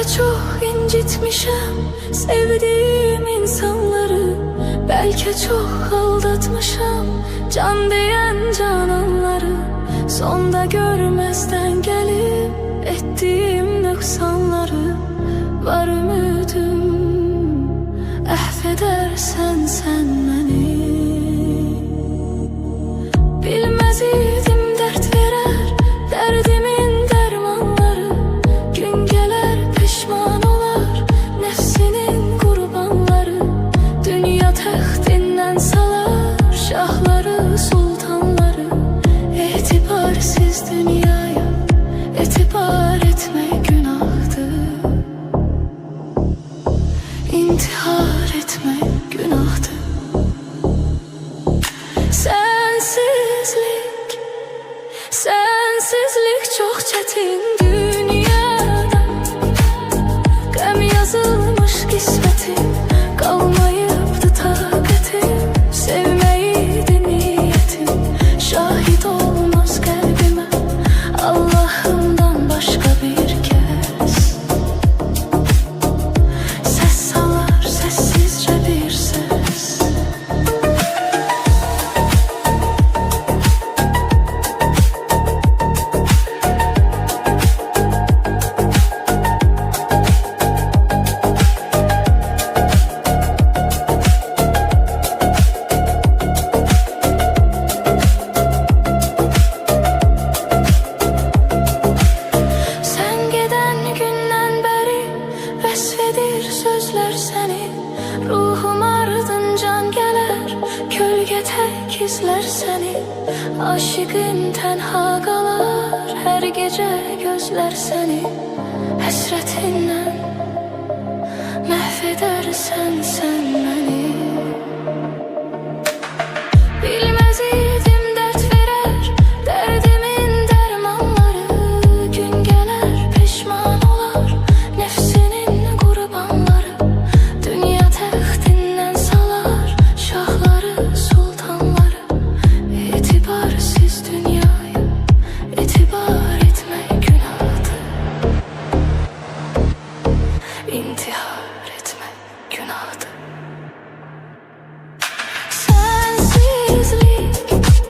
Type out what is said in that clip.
Belki çok incitmişim sevdiğim insanları, belki çok aldatmışım can diyen cananları. Sonda görmezden gelip ettiğim noksanları, var ümidim affedersen sen beni. Bilmez idim dert verer derdimin dermanları, gün gelir pişman olar nefsinin kurbanları. Dünya taxtinden salar şahları sultanları, etibarsiz dünyaya etibar etmek günahtır, intihar etmek günahtır. Sensizlik çok çetin dünyada, gəm yazılmış kismetim, kalmayıptı taqetim. Sevmeydi niyetim, şahit olmaz kalbime Allah'ımdan başka bir kez. Ses salar sessizce bir ses. Sözler seni, ruhum ardıncan gelir, kölge tek izler seni. Aşıkın tenha kalar, her gece gözler seni. Hasretinle mahvedersen sen beni.